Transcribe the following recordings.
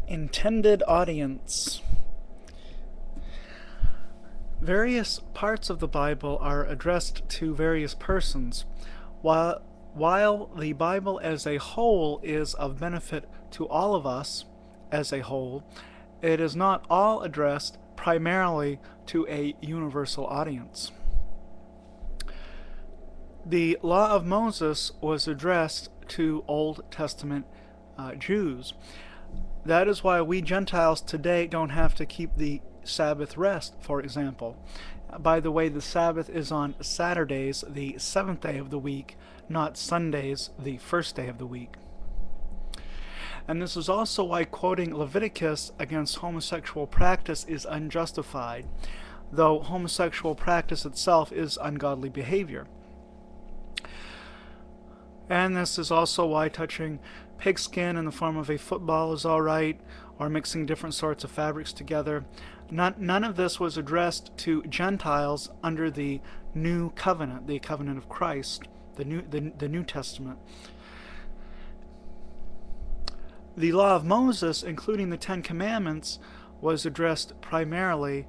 Intended audience. Various parts of the Bible are addressed to various persons. While the Bible as a whole is of benefit to all of us as a whole, it is not all addressed primarily to a universal audience. The Law of Moses was addressed to Old Testament Jews. That is why we Gentiles today don't have to keep the Sabbath rest, for example. By the way, the Sabbath is on Saturdays, the seventh day of the week, not Sundays, the first day of the week. And this is also why quoting Leviticus against homosexual practice is unjustified, though homosexual practice itself is ungodly behavior. And this is also why touching pigskin in the form of a football is alright, or mixing different sorts of fabrics together. None of this was addressed to Gentiles under the New Covenant, the Covenant of Christ, the New Testament. The Law of Moses, including the Ten Commandments, was addressed primarily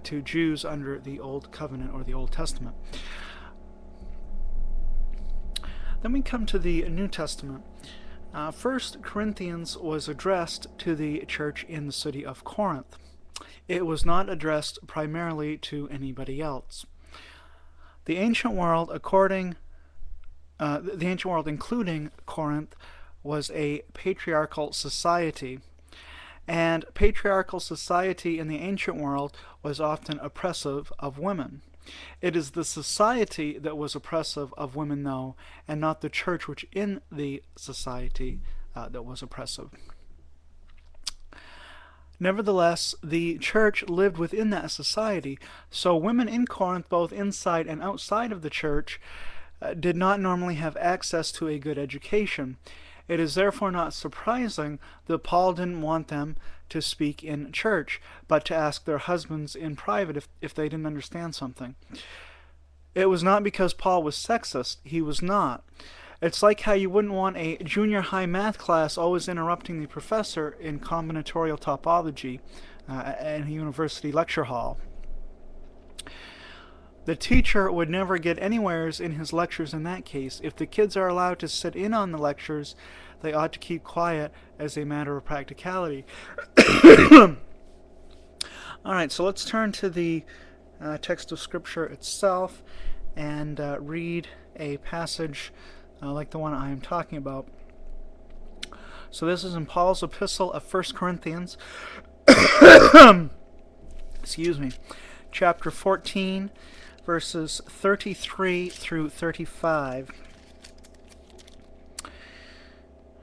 to Jews under the Old Covenant or the Old Testament. Then we come to the New Testament. 1 Corinthians was addressed to the church in the city of Corinth. It was not addressed primarily to anybody else. The ancient world, including Corinth, was a patriarchal society, and patriarchal society in the ancient world was often oppressive of women. It is the society that was oppressive of women, though, and not the church which in the society that was oppressive. Nevertheless, the church lived within that society, so women in Corinth, both inside and outside of the church, did not normally have access to a good education. It is therefore not surprising that Paul didn't want them to speak in church, but to ask their husbands in private if they didn't understand something. It was not because Paul was sexist. He was not. It's like how you wouldn't want a junior high math class always interrupting the professor in combinatorial topology in a university lecture hall. The teacher would never get anywheres in his lectures in that case. If the kids are allowed to sit in on the lectures, they ought to keep quiet as a matter of practicality. Alright, so let's turn to the text of Scripture itself and read a passage like the one I am talking about. So this is in Paul's epistle of 1 Corinthians, excuse me, chapter 14, verses 33 through 35.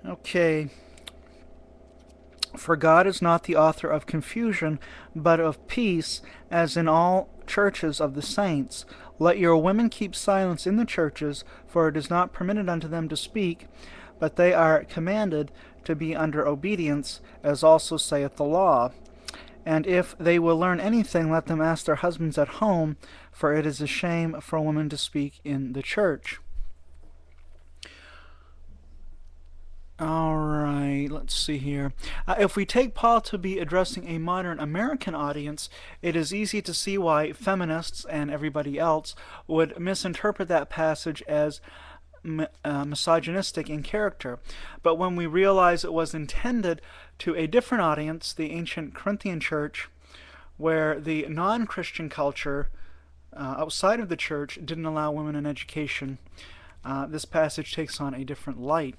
Okay. For God is not the author of confusion, but of peace, as in all churches of the saints. Let your women keep silence in the churches, for it is not permitted unto them to speak, but they are commanded to be under obedience, as also saith the law. And if they will learn anything, let them ask their husbands at home, for it is a shame for a woman to speak in the church. Alright, let's see here. If we take Paul to be addressing a modern American audience, it is easy to see why feminists and everybody else would misinterpret that passage as misogynistic in character. But when we realize it was intended to a different audience, the ancient Corinthian church, where the non-Christian culture outside of the church didn't allow women an education, this passage takes on a different light.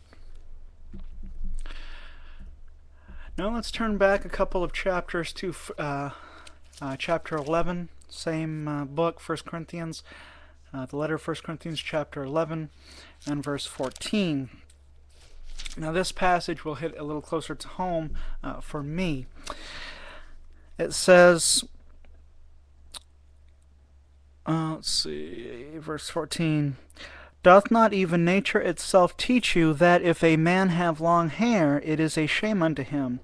Now let's turn back a couple of chapters to chapter 11, same book, 1 Corinthians, the letter of 1 Corinthians chapter 11 and verse 14. Now this passage will hit a little closer to home for me. It says, let's see, verse 14, Doth not even nature itself teach you that if a man have long hair, it is a shame unto him?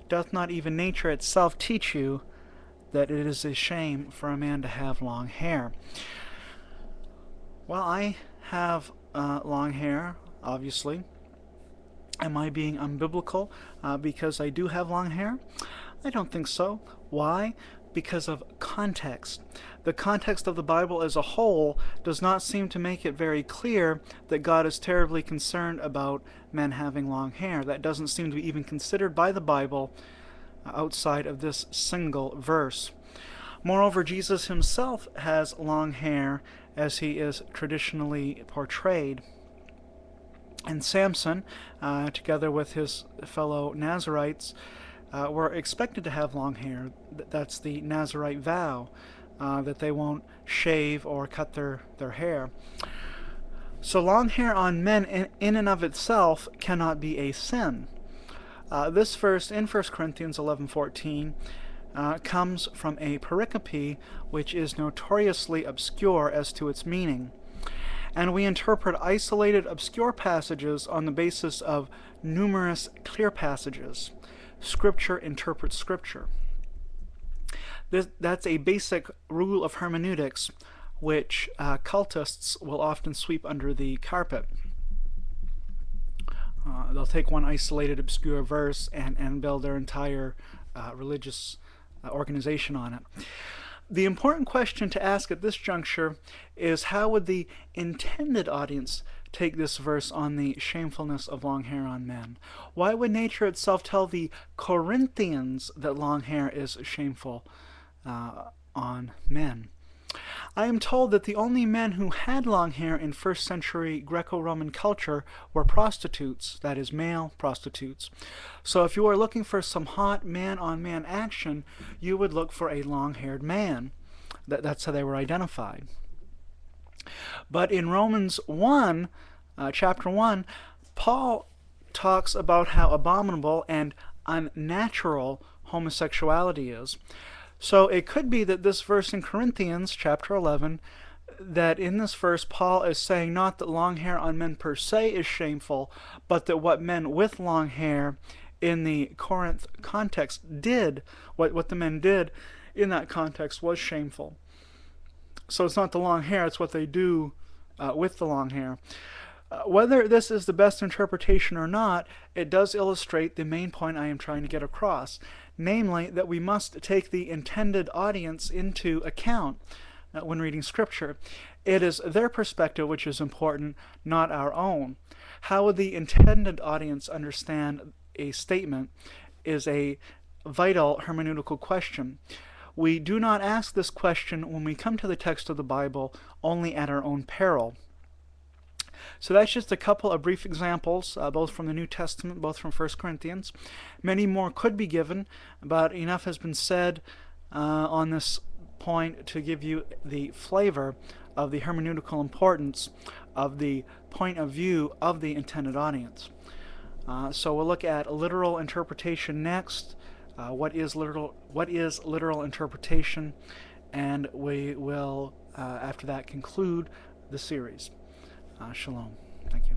Doth not even nature itself teach you that it is a shame for a man to have long hair? Well, I have long hair, obviously. Am I being unbiblical because I do have long hair? I don't think so. Why? Because of context. The context of the Bible as a whole does not seem to make it very clear that God is terribly concerned about men having long hair. That doesn't seem to be even considered by the Bible outside of this single verse. Moreover, Jesus himself has long hair as he is traditionally portrayed. And Samson, together with his fellow Nazarites, were expected to have long hair. That's the Nazarite vow, that they won't shave or cut their hair. So long hair on men in and of itself cannot be a sin. This verse in 1 Corinthians 11:14 comes from a pericope which is notoriously obscure as to its meaning. And we interpret isolated obscure passages on the basis of numerous clear passages. Scripture interprets Scripture. That's a basic rule of hermeneutics which cultists will often sweep under the carpet. They'll take one isolated obscure verse and build their entire religious organization on it. The important question to ask at this juncture is, how would the intended audience take this verse on the shamefulness of long hair on men? Why would nature itself tell the Corinthians that long hair is shameful on men? I am told that the only men who had long hair in first century Greco-Roman culture were prostitutes, that is, male prostitutes. So if you are looking for some hot man-on-man action, you would look for a long-haired man. That's how they were identified. But in Romans 1, chapter 1, Paul talks about how abominable and unnatural homosexuality is. So it could be that this verse in Corinthians chapter 11, that in this verse Paul is saying not that long hair on men per se is shameful, but that what men with long hair in the Corinth context did, what the men did in that context was shameful. So it's not the long hair, it's what they do with the long hair. Whether this is the best interpretation or not, it does illustrate the main point I am trying to get across, namely that we must take the intended audience into account when reading Scripture. It is their perspective which is important, not our own. How would the intended audience understand a statement is a vital hermeneutical question. We do not ask this question when we come to the text of the Bible only at our own peril. So that's just a couple of brief examples, both from the New Testament, both from 1 Corinthians. Many more could be given, but enough has been said on this point to give you the flavor of the hermeneutical importance of the point of view of the intended audience. So we'll look at literal interpretation next. What is literal interpretation? And we will, after that, conclude the series. Shalom. Thank you.